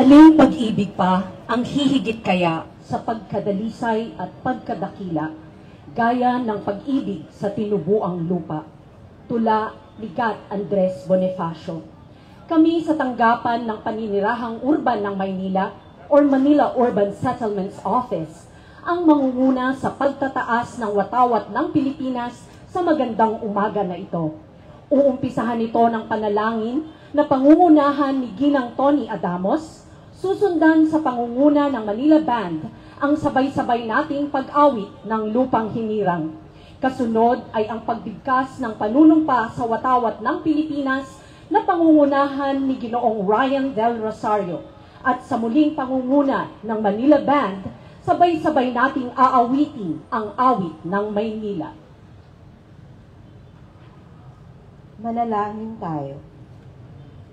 Aling pag-ibig pa ang hihigit kaya sa pagkadalisay at pagkadakila, gaya ng pag-ibig sa tinubuang lupa. Tula ni Gat Andres Bonifacio. Kami sa tanggapan ng paninirahang urban ng Maynila or Manila Urban Settlements Office ang mangunguna sa pagtataas ng watawat ng Pilipinas sa magandang umaga na ito. Uumpisahan ito ng panalangin na pangungunahan ni Ginang Tony Adamos, susundan sa pangunguna ng Manila Band ang sabay-sabay nating pag-awit ng Lupang Hinirang. Kasunod ay ang pagbigkas ng panunumpa sa watawat ng Pilipinas na pangungunahan ni Ginoong Ryan Del Rosario. At sa muling pangunguna ng Manila Band, sabay-sabay nating aawitin ang awit ng Maynila. Manalangin tayo.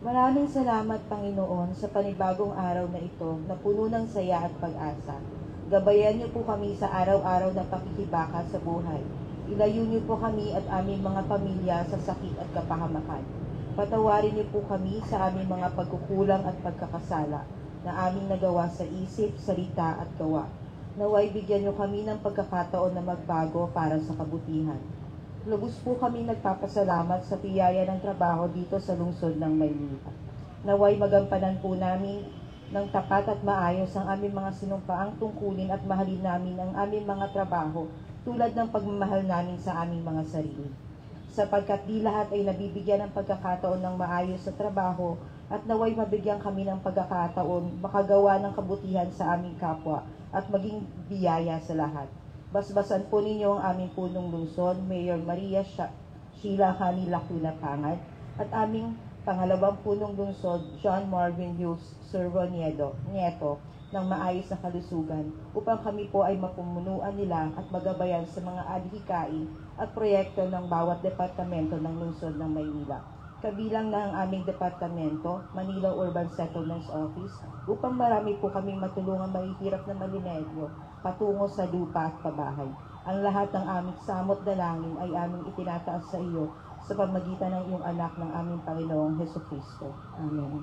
Maraming salamat, Panginoon, sa panibagong araw na ito na puno ng saya at pag-asa. Gabayan niyo po kami sa araw-araw na pakikibaka sa buhay. Ilayo niyo po kami at aming mga pamilya sa sakit at kapahamakan. Patawarin niyo po kami sa aming mga pagkukulang at pagkakasala na aming nagawa sa isip, salita at gawa. Naway bigyan niyo kami ng pagkakataon na magbago para sa kabutihan. Lubos po kami nagpapasalamat sa biyaya ng trabaho dito sa lungsod ng Maynila. Naway magampanan po namin ng tapat at maayos ang aming mga sinumpaang tungkulin at mahalin namin ang aming mga trabaho tulad ng pagmamahal namin sa aming mga sarili. Sapagkat di lahat ay nabibigyan ng pagkakataon ng maayos sa trabaho at naway mabigyan kami ng pagkakataon makagawa ng kabutihan sa aming kapwa at maging biyaya sa lahat. Basbasan po ninyo ang aming punong lungsod, Mayor Maria Sheila Hani Lacuna Pangad, at aming pangalawang punong lungsod, John Marvin Hughes Servo Nieto, ng maayos na kalusugan, upang kami po ay mapumunuan nila at magabayan sa mga adhikain at proyekto ng bawat departamento ng lungsod ng Maynila. Kabilang na ang aming departamento, Manila Urban Settlements Office, upang marami po kaming matulungan mahihirap na malinedyo patungo sa lupa at pabahay. Ang lahat ng aming samot dalangin ay aming itinataas sa iyo sa pamagitan ng iyong anak ng aming Panginoong Hesukristo. Amen.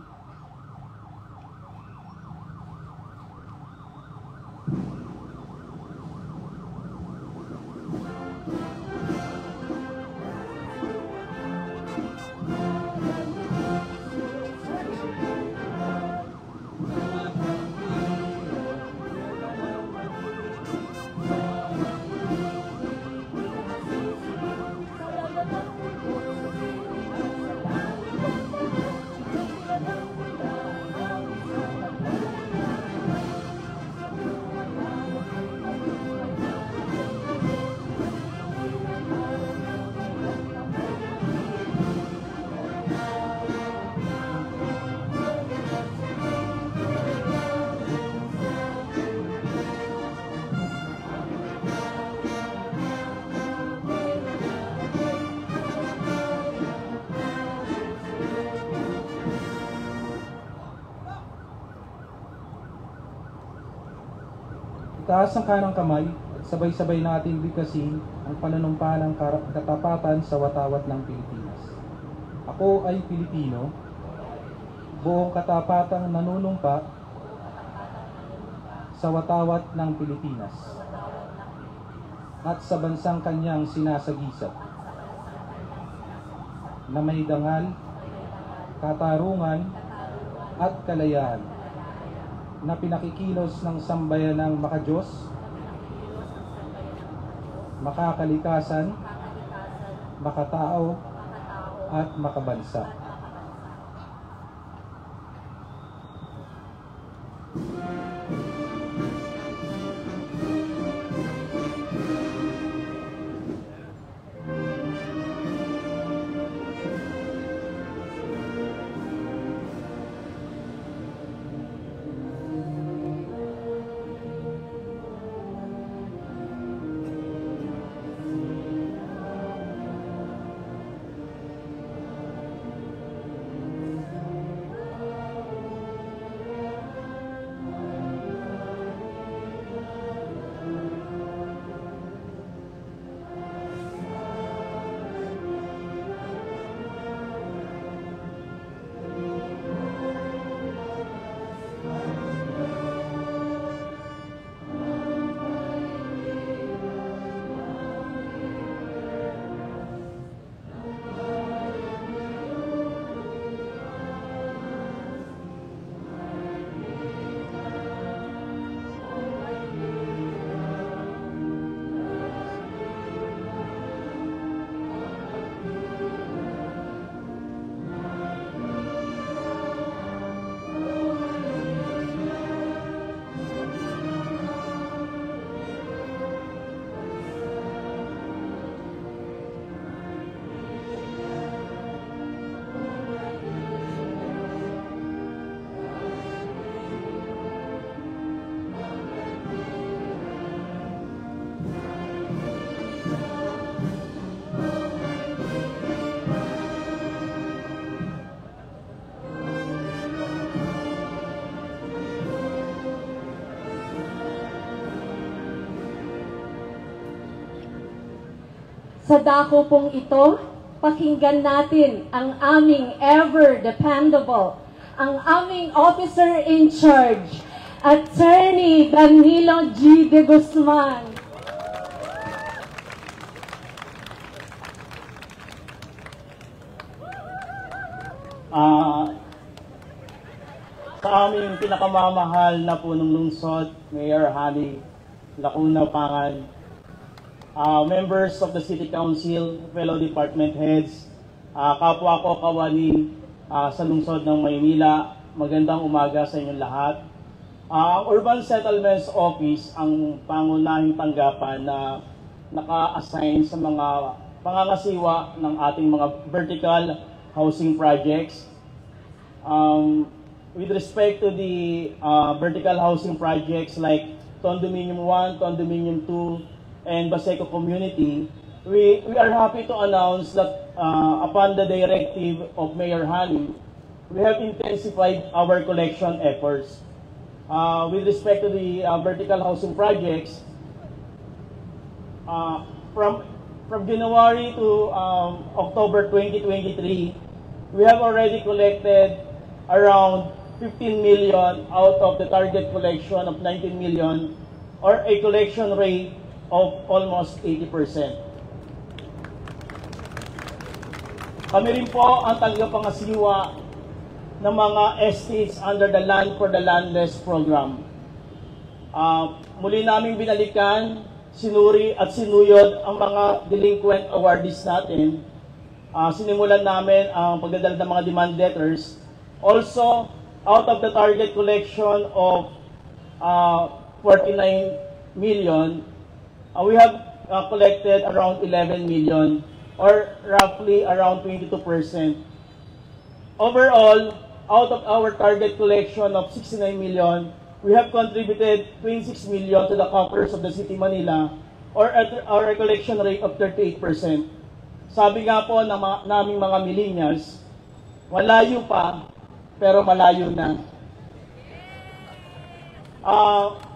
Itaas ang kanang kamay at sabay-sabay nating bigkasin ang panunumpa ng katapatan sa watawat ng Pilipinas. Ako ay Pilipino, buong katapatang nanunumpa sa watawat ng Pilipinas at sa bansang kanyang sinasagisap, na may dangal, katarungan at kalayaan, na pinakikilos ng sambayanang makadiyos, makakalikasan, makatao, at makabansa. Sa dako pong ito, pakinggan natin ang aming ever dependable, ang aming officer in charge, Attorney Danilo G. de Guzman. Sa aming pinakamamahal na punong lungsod, Mayor Hani Lacuna Pangan, members of the City Council, fellow department heads, kapwa ko kawani sa lungsod ng Maynila, magandang umaga sa inyong lahat. Ang Urban Settlements Office ang pangunahing tanggapan na naka-assign sa mga pangangasiwa ng ating mga vertical housing projects. With respect to the vertical housing projects like Condominium 1, Condominium 2, and Baseco Community, we are happy to announce that upon the directive of Mayor Hani, we have intensified our collection efforts. With respect to the vertical housing projects, from January to October 2023, we have already collected around 15 million out of the target collection of 19 million, or a collection rate of almost 80%. Kami rin po ang tagapangasiwa ng mga estates under the Land for the Landless program. Muli namin binalikan, sinuri at sinuyod ang mga delinquent awardees natin. Sinimulan namin ang pagdadala ng mga demand letters. Also, out of the target collection of 49 million, we have collected around 11 million, or roughly around 22%. Overall, out of our target collection of 69 million, we have contributed 26 million to the coffers of the City Manila, or at our collection rate of 38%. Sabi nga po ng naming mga millennials, malayo pa, pero malayo na.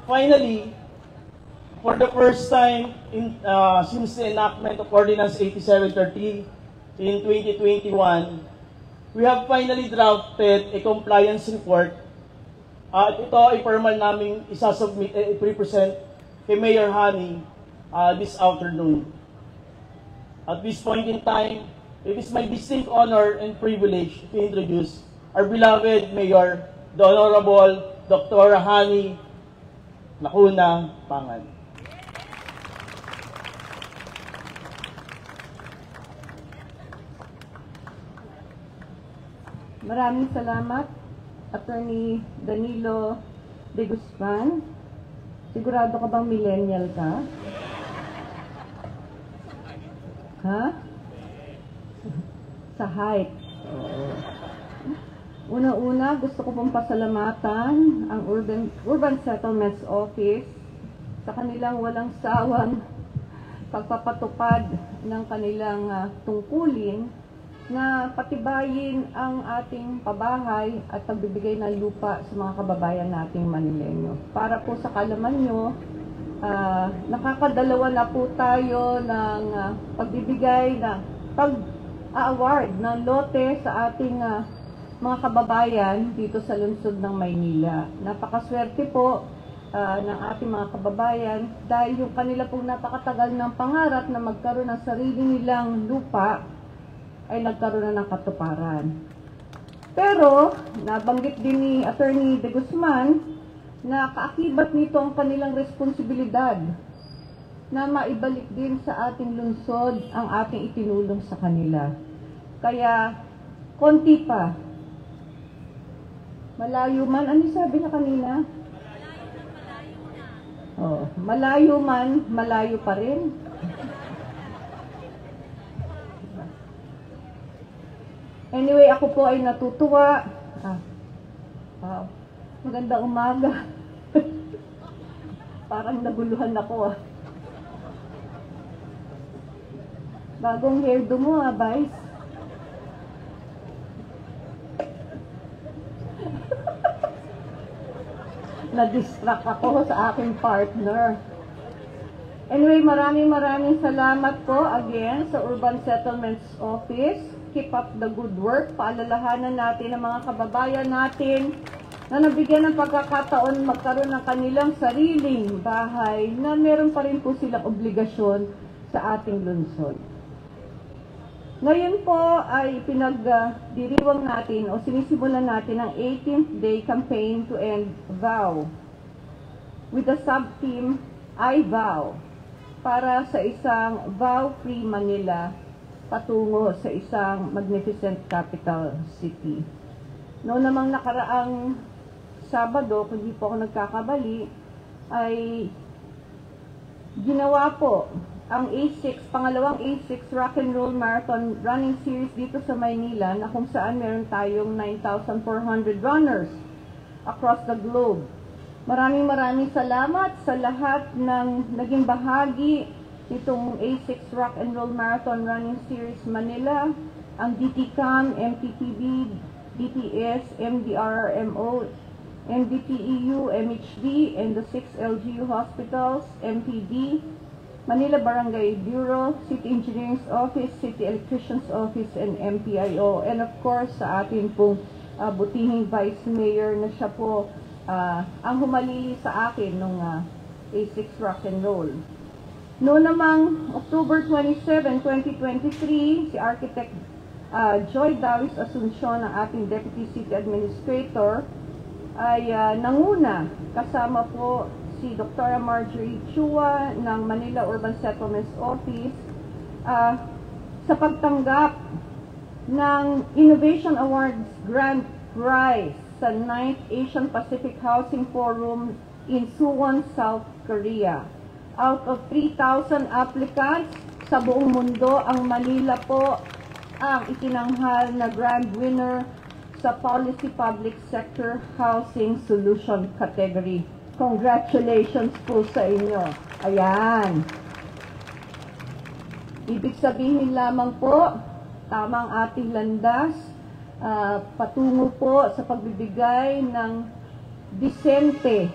Finally, for the first time since the enactment of Ordinance 8730 in 2021, we have finally drafted a compliance report. At ito ay formal naming isasubmit, i-present kay Mayor Hani this afternoon. At this point in time, it is my distinct honor and privilege to introduce our beloved Mayor, the Honorable Dr. Hani Lacuna Pangan. Maraming salamat, Attorney Danilo de Guzman. Sigurado ka bang millennial ka? Ha? Sa height. Oo. Una-una, gusto ko pong pasalamatan ang Urban Settlements Office sa kanilang walang sawang pagpapatupad ng kanilang tungkulin na patibayin ang ating pabahay at pagbibigay ng lupa sa mga kababayan nating Manileño. Para po sa kalaman nyo, nakakadalawa na po tayo ng pagbibigay ng pag-award ng lote sa ating mga kababayan dito sa lungsod ng Maynila. Napakaswerte po ng ating mga kababayan dahil yung kanila pong napakatagal ng pangarap na magkaroon ng sarili nilang lupa ay nagkaroon na ng katuparan. Pero, nabanggit din ni Attorney de Guzman na kaakibat nito ang kanilang responsibilidad na maibalik din sa ating lungsod ang ating itinulong sa kanila. Kaya, konti pa. Malayo man, ano sabi na kanina? Oh, malayo man, malayo pa rin. Anyway, ako po ay natutuwa. Wow. Magandang umaga. Parang naguluhan ako Bagong hairdo mo Vice. Na-distract ako sa aking partner. Anyway, maraming salamat po again sa Urban Settlements Office. Keep up the good work. Paalalahanan natin ang mga kababayan natin na nabigyan ng pagkakataon magkaroon ng kanilang sariling bahay na meron pa rin po silang obligasyon sa ating lungsod. Ngayon po ay pinagdiriwang natin o sinisimulan natin ang 18th Day Campaign to End Vow with the sub-theme I Vow para sa isang vow-free Manila patungo sa isang magnificent capital city. Noong namang nakaraang Sabado, kung di po ako nagkakabali, ay ginawa po ang A6, pangalawang A6 Rock and Roll Marathon Running Series dito sa Maynila na kung saan meron tayong 9,400 runners across the globe. Maraming salamat sa lahat ng naging bahagi nitong A6 Rock and Roll Marathon Running Series Manila, ang DTCAM, MTTB, DTS, MDRRMO, MDPEU, MHD, and the 6 LGU hospitals, MPD, Manila Barangay Bureau, City Engineering Office, City Electrician's Office, and MPIO. And of course, sa atin pong butihing Vice Mayor na siya po ang humalili sa akin nung A6 Rock and Roll. Noong namang October 27, 2023, si Architect Joy Davis Asuncion, ang ating Deputy City Administrator, ay nanguna kasama po si Dr. Marjorie Chua ng Manila Urban Settlements Office sa pagtanggap ng Innovation Awards Grand Prize sa 9th Asian Pacific Housing Forum in Suwon, South Korea. Out of 3,000 applicants sa buong mundo, ang Manila po ang itinanghal na grand winner sa Policy Public Sector Housing Solution category. Congratulations po sa inyo. Ayan. Ibig sabihin lamang po, tamang ating landas, patungo po sa pagbibigay ng disente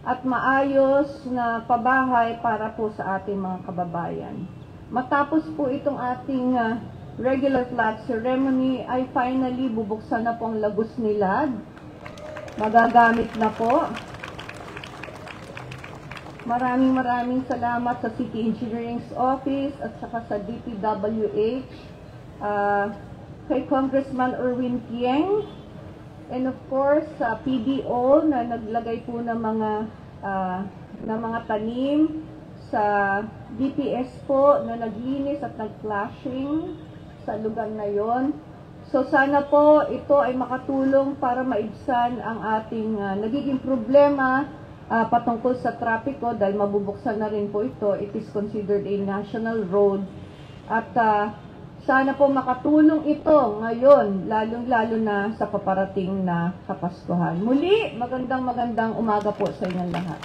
at maayos na pabahay para po sa ating mga kababayan. Matapos po itong ating regular flag ceremony ay finally bubuksan na po ang Lagos Nilad. Magagamit na po. Maraming salamat sa City Engineering Office at saka sa DPWH, kay Congressman Erwin Kieng, and of course sa PDO na naglagay po ng mga tanim, sa DPS po na naglinis at nag-flashing sa lugar na yon. So sana po ito ay makatulong para maibsan ang ating nagiging problema patungkol sa trapiko dahil mabubuksan na rin po ito. It is considered a national road. At sana po makatulong ito ngayon, lalong-lalo na sa paparating na Kapaskuhan. Muli, magandang umaga po sa inyong lahat.